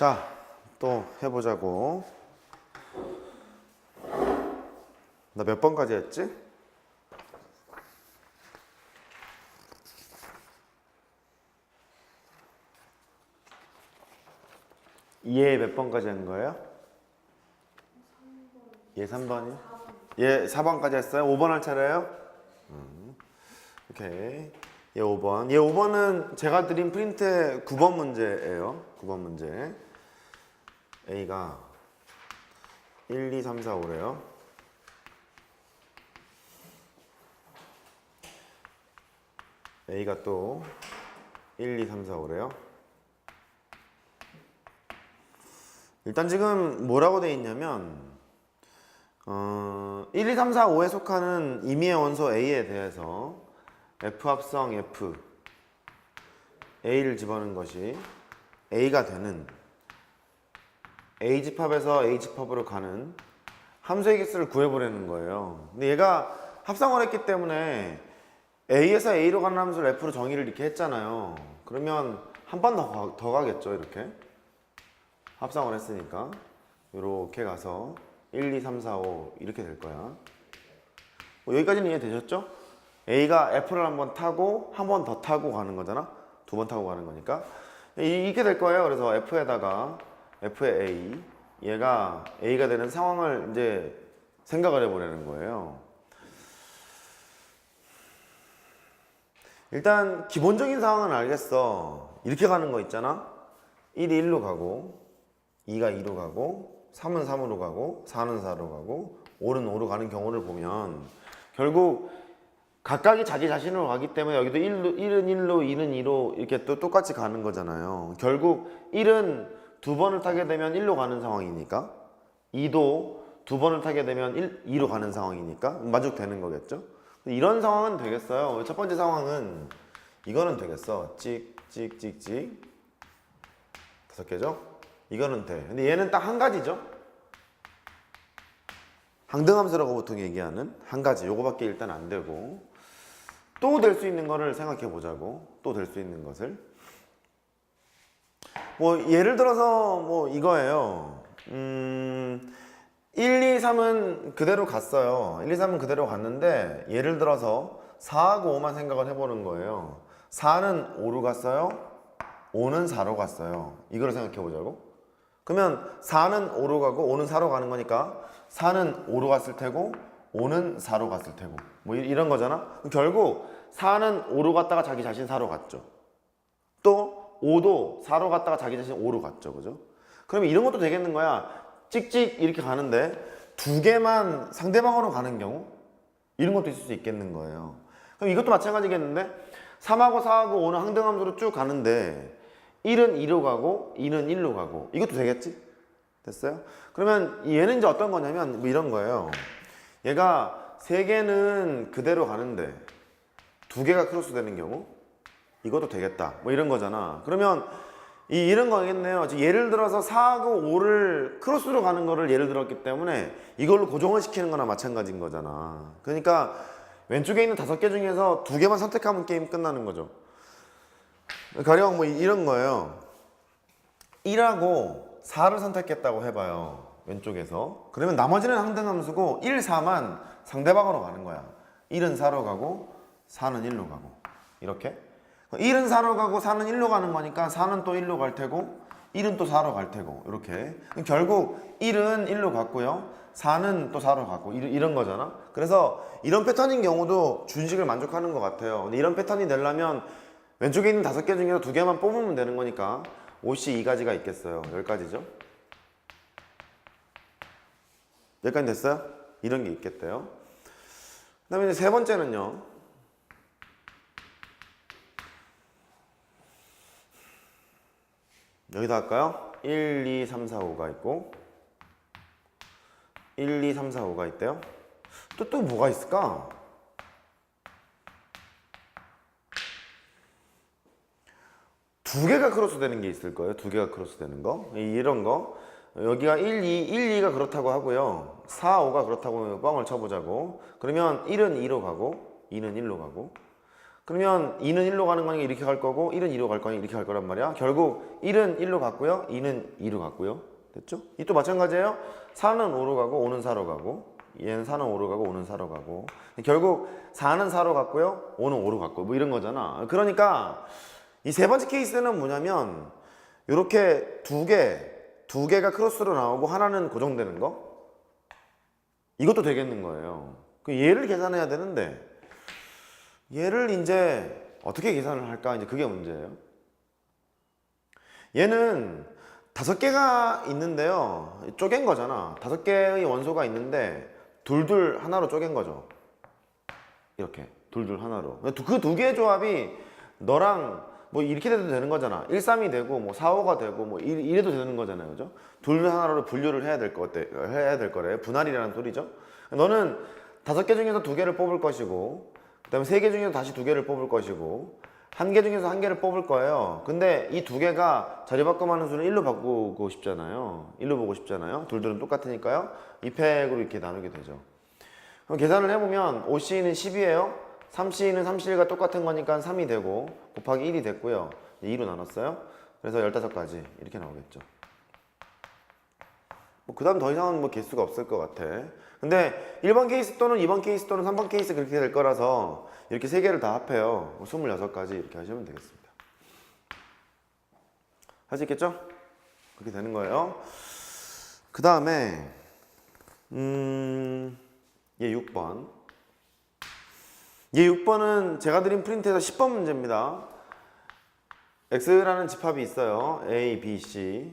자, 또 해보자고. 나 몇 번까지 했지? 얘 몇 번까지 한 거예요? 얘 3번이요? 얘 4번까지 했어요? 5번 할 차례예요? 오케이. 얘 5번. 얘 5번은 제가 드린 프린트의 9번 문제예요. 9번 문제. A가 1, 2, 3, 4, 5래요. A가 또 1, 2, 3, 4, 5래요. 일단 지금 뭐라고 돼 있냐면 1, 2, 3, 4, 5에 속하는 임의의 원소 A에 대해서 F 합성 F A를 집어넣은 것이 A가 되는 A 집합에서 A 집합으로 가는 함수의 개수를 구해보려는 거예요. 근데 얘가 합성을 했기 때문에 A에서 A로 가는 함수를 F로 정의를 이렇게 했잖아요. 그러면 한 번 더 가겠죠, 이렇게. 합성을 했으니까. 이렇게 가서 1, 2, 3, 4, 5 이렇게 될 거야. 여기까지는 이해되셨죠? A가 F를 한 번 타고 한 번 더 타고 가는 거잖아. 두 번 타고 가는 거니까. 이렇게 될 거예요. 그래서 F에다가 F의 A, 얘가 A가 되는 상황을 이제 생각을 해보려는 거예요. 일단 기본적인 상황은 알겠어. 이렇게 가는 거 있잖아. 1이 1로 가고 2가 2로 가고 3은 3으로 가고 4는 4로 가고 5는 5로 가는 경우를 보면 결국 각각이 자기 자신으로 가기 때문에 여기도 1은 1로 2는 2로 이렇게 또 똑같이 가는 거잖아요. 결국 1은 두 번을 타게 되면 1로 가는 상황이니까 2도 두 번을 타게 되면 2로 가는 상황이니까 만족되는 거겠죠. 이런 상황은 되겠어요. 첫 번째 상황은 이거는 되겠어. 찍찍찍찍 5개죠? 이거는 돼. 근데 얘는 딱 한 가지죠. 항등함수라고 보통 얘기하는 한 가지. 요거밖에 일단 안 되고 또 될 수 있는 거를 생각해 보자고. 또 될 수 있는 것을 뭐 예를 들어서 뭐 이거예요. 1, 2, 3은 그대로 갔어요. 1, 2, 3은 그대로 갔는데 예를 들어서 4하고 5만 생각을 해보는 거예요. 4는 5로 갔어요. 5는 4로 갔어요. 이걸 생각해 보자고. 그러면 4는 5로 가고 5는 4로 가는 거니까 4는 5로 갔을 테고 5는 4로 갔을 테고 뭐 이런 거잖아. 결국 4는 5로 갔다가 자기 자신 4로 갔죠. 또 5도 4로 갔다가 자기 자신 5로 갔죠. 그죠? 그러면 이런 것도 되겠는 거야. 찍찍 이렇게 가는데 두 개만 상대방으로 가는 경우 이런 것도 있을 수 있겠는 거예요. 그럼 이것도 마찬가지겠는데 3하고 4하고 5는 항등함수로 쭉 가는데 1은 2로 가고 2는 1로 가고 이것도 되겠지? 됐어요? 그러면 얘는 이제 어떤 거냐면 뭐 이런 거예요. 얘가 세 개는 그대로 가는데 두 개가 크로스 되는 경우 이것도 되겠다. 뭐 이런 거잖아. 그러면 이런 거겠네요. 예를 들어서 4하고 5를 크로스로 가는 거를 예를 들었기 때문에 이걸로 고정을 시키는 거나 마찬가지인 거잖아. 그러니까 왼쪽에 있는 5개 중에서 2개만 선택하면 게임 끝나는 거죠. 가령 뭐 이런 거예요. 1하고 4를 선택했다고 해봐요. 왼쪽에서. 그러면 나머지는 항등함수고 1, 4만 상대방으로 가는 거야. 1은 4로 가고 4는 1로 가고 이렇게. 1은 4로 가고 4는 1로 가는 거니까 4는 또 1로 갈 테고 1은 또 4로 갈 테고 이렇게. 결국 1은 1로 갔고요. 4는 또 4로 갔고 이런 거잖아. 그래서 이런 패턴인 경우도 준식을 만족하는 것 같아요. 근데 이런 패턴이 되려면 왼쪽에 있는 5개 중에서 2개만 뽑으면 되는 거니까 옷이 2가지가 있겠어요. 10가지죠. 여기까지 됐어요? 이런 게 있겠대요. 그 다음에 이제 세 번째는요. 여기다 할까요? 1, 2, 3, 4, 5가 있고 1, 2, 3, 4, 5가 있대요. 또 뭐가 있을까? 두 개가 크로스 되는 게 있을 거예요. 두 개가 크로스 되는 거. 이런 거. 여기가 1, 2가 그렇다고 하고요. 4, 5가 그렇다고 뻥을 쳐보자고. 그러면 1은 2로 가고 2는 1로 가고 그러면 2는 1로 가는 거니까 이렇게 갈 거고 1은 2로 갈 거니까 이렇게 갈 거란 말이야. 결국 1은 1로 갔고요. 2는 2로 갔고요. 됐죠? 이 또 마찬가지예요. 4는 5로 가고 5는 4로 가고 얘는 4는 5로 가고 5는 4로 가고 결국 4는 4로 갔고요. 5는 5로 갔고 뭐 이런 거잖아. 그러니까 이 세 번째 케이스는 뭐냐면 이렇게 두 개가 크로스로 나오고 하나는 고정되는 거 이것도 되겠는 거예요. 그 얘를 계산해야 되는데 얘를 이제 어떻게 계산을 할까? 이제 그게 문제예요. 얘는 5개가 있는데요. 쪼갠 거잖아. 5개의 원소가 있는데 둘둘 하나로 쪼갠 거죠. 이렇게 둘둘 하나로. 그 두 개의 조합이 너랑 뭐 이렇게 돼도 되는 거잖아. 1, 3이 되고 뭐 4, 5가 되고 뭐 이래도 되는 거잖아요. 그죠? 둘 하나로 분류를 해야 될 거래. 분할이라는 소리죠. 너는 5개 중에서 2개를 뽑을 것이고 그 다음에 3개 중에서 다시 2개를 뽑을 것이고 1개 중에서 1개를 뽑을 거예요. 근데 이 2개가 자리 바꿈하는 수는 1로 바꾸고 싶잖아요. 1로 보고 싶잖아요. 둘둘은 똑같으니까요. 2팩으로 이렇게 나누게 되죠. 그럼 계산을 해보면 5C는 10이에요. 3C는 3C가 똑같은 거니까 3이 되고 곱하기 1이 됐고요. 2로 나눴어요. 그래서 15가지 이렇게 나오겠죠. 그 다음 더 이상은 뭐 개수가 없을 것 같아. 근데 1번 케이스 또는 2번 케이스 또는 3번 케이스 그렇게 될 거라서 이렇게 3개를 다 합해요. 26가지 이렇게 하시면 되겠습니다. 할 수 있겠죠? 그렇게 되는 거예요. 그 다음에 얘 6번. 얘 6번은 제가 드린 프린트에서 10번 문제입니다. X라는 집합이 있어요. A, B, C.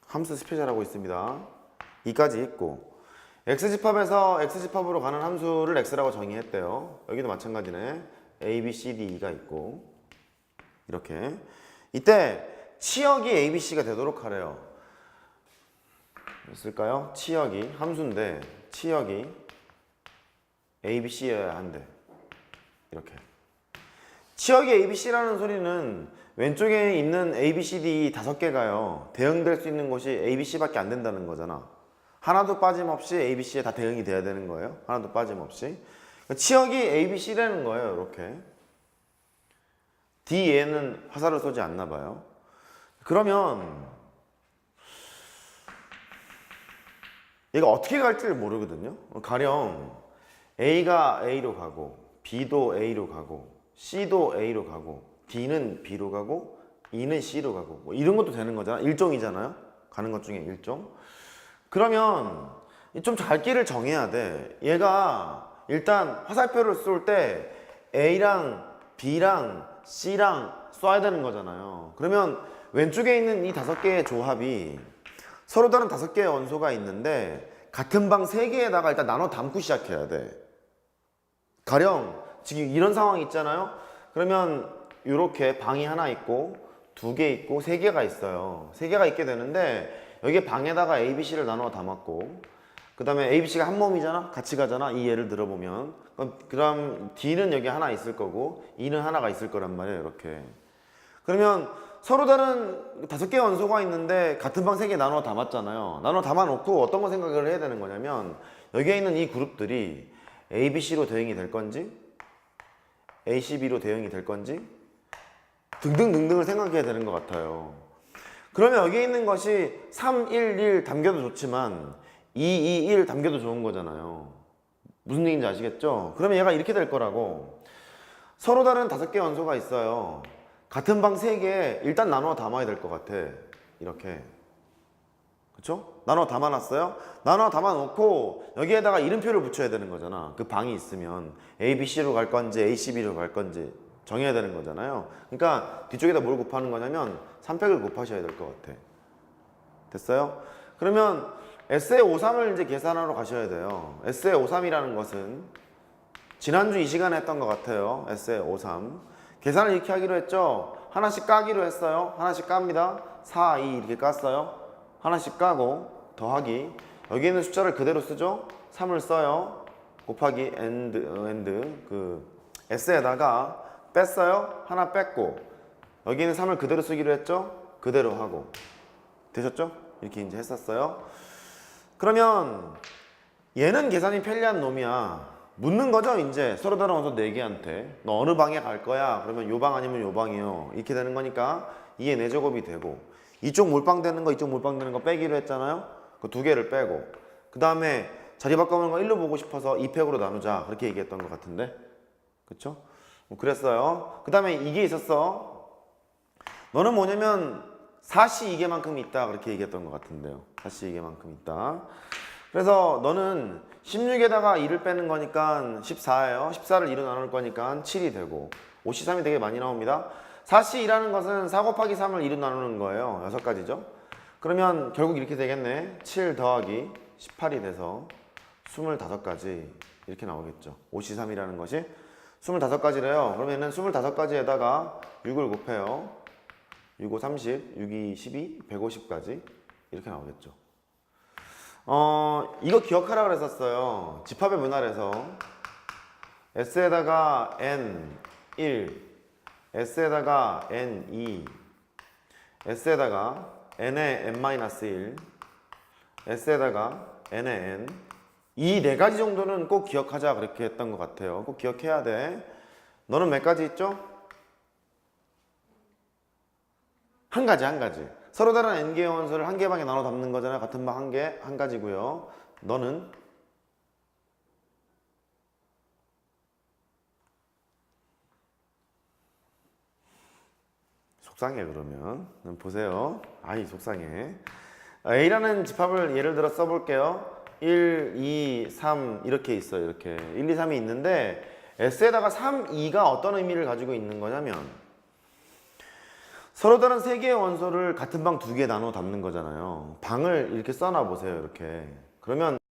함수 스페셜하고 있습니다. 2까지 있고 X집합에서 X집합으로 가는 함수를 X라고 정의했대요. 여기도 마찬가지네. A, B, C, D, E가 있고 이렇게 이때 치역이 A, B, C가 되도록 하래요. 있을까요? 치역이 함수인데 치역이 A, B, C여야 한대. 이렇게 치역이 A, B, C라는 소리는 왼쪽에 있는 A, B, C, D 5개가요 대응될 수 있는 곳이 A, B, C밖에 안 된다는 거잖아. 하나도 빠짐없이 A, B, C에 다 대응이 돼야 되는 거예요. 하나도 빠짐없이. 치역이 A, B, C라는 거예요. 이렇게 D에는 화살을 쏘지 않나 봐요. 그러면 얘가 어떻게 갈지를 모르거든요. 가령 A가 A로 가고 B도 A로 가고 C도 A로 가고 D는 B로 가고 E는 C로 가고 뭐 이런 것도 되는 거잖아. 일종이잖아요. 가는 것 중에 일종. 그러면 좀 잘 길을 정해야 돼. 얘가 일단 화살표를 쏠 때 A랑 B랑 C랑 쏴야 되는 거잖아요. 그러면 왼쪽에 있는 이 5개의 조합이 서로 다른 5개의 원소가 있는데 같은 방 3개에다가 일단 나눠 담고 시작해야 돼. 가령 지금 이런 상황이 있잖아요. 그러면 이렇게 방이 하나 있고 2개 있고 3개가 있어요. 3개가 있게 되는데 여기에 방에다가 A, B, C를 나눠 담았고 그 다음에 A, B, C가 한 몸이잖아. 같이 가잖아. 이 예를 들어보면 그럼 D는 여기 하나 있을 거고 E는 하나가 있을 거란 말이에요. 이렇게 그러면 서로 다른 5개의 원소가 있는데 같은 방 3개 나눠 담았잖아요. 나눠 담아놓고 어떤 거 생각을 해야 되는 거냐면 여기에 있는 이 그룹들이 A, B, C로 대응이 될 건지 A, C, B로 대응이 될 건지 등등등등을 생각해야 되는 것 같아요. 그러면 여기 있는 것이 3, 1, 1 담겨도 좋지만 2, 2, 1 담겨도 좋은 거잖아요. 무슨 얘기인지 아시겠죠? 그러면 얘가 이렇게 될 거라고. 서로 다른 5개의 원소가 있어요. 같은 방 3개 일단 나눠 담아야 될 것 같아. 이렇게. 그쵸? 나눠 담아놨어요? 나눠 담아놓고 여기에다가 이름표를 붙여야 되는 거잖아. 그 방이 있으면 A, B, C로 갈 건지 A, C, B로 갈 건지 정해야 되는 거잖아요. 그러니까 뒤쪽에다 뭘 곱하는 거냐면 3팩을 곱하셔야 될 것 같아. 됐어요? 그러면 S의 53을 이제 계산하러 가셔야 돼요. S의 53이라는 것은 지난주 이 시간에 했던 것 같아요. S의 53 계산을 이렇게 하기로 했죠. 하나씩 까기로 했어요. 하나씩 깝니다. 4, 2 이렇게 깠어요. 하나씩 까고 더하기 여기 있는 숫자를 그대로 쓰죠. 3을 써요. 곱하기 and 그 S에다가 뺐어요. 하나 뺐고 여기 있는 3을 그대로 쓰기로 했죠. 그대로 하고 되셨죠? 이렇게 이제 했었어요. 그러면 얘는 계산이 편리한 놈이야. 묻는 거죠. 이제 서로 다른 원소 4개한테 너 어느 방에 갈 거야? 그러면 요 방 아니면 요 방이요. 이렇게 되는 거니까 2의 4제곱이 되고, 이쪽 몰빵 되는 거 이쪽 몰빵 되는 거 빼기로 했잖아요. 그 2개를 빼고, 그 다음에 자리 바꿔보는 거 1로 보고 싶어서 2팩으로 나누자, 그렇게 얘기했던 것 같은데, 그쵸? 뭐 그랬어요. 그 다음에 이게 있었어. 너는 뭐냐면 4시 이게만큼 있다, 그렇게 얘기했던 것 같은데요. 4시 이게만큼 있다. 그래서 너는 16에다가 2를 빼는 거니까 14예요. 14를 2로 나눌 거니까 7이 되고, 5시 3이 되게 많이 나옵니다. 4시 2라는 것은 4 곱하기 3을 2로 나누는 거예요. 6가지죠. 그러면 결국 이렇게 되겠네. 7 더하기 18이 돼서 25가지 이렇게 나오겠죠. 5시 3이라는 것이 25가지래요. 그러면은 25가지에다가 6을 곱해요. 6, 5, 30, 6, 2, 12, 150까지 이렇게 나오겠죠. 이거 기억하라 그랬었어요. 집합의 문활에서 S에다가 N1, S에다가 N2, S에다가 N에 N-1, S에다가 N에 N, 이 4가지 정도는 꼭 기억하자, 그렇게 했던 것 같아요. 꼭 기억해야 돼. 너는 몇 가지 있죠? 한 가지. 서로 다른 n개의 원소를 한 개 방에 나눠 담는 거잖아요. 같은 방 한 가지고요. 너는 속상해. 그러면 보세요. 아이 속상해. A라는 집합을 예를 들어 써볼게요. 1, 2, 3 이렇게 있어요. 이렇게 1, 2, 3이 있는데 S에다가 3, 2가 어떤 의미를 가지고 있는 거냐면, 서로 다른 3개의 원소를 같은 방 2개 나눠 담는 거잖아요. 방을 이렇게 써놔 보세요. 이렇게. 그러면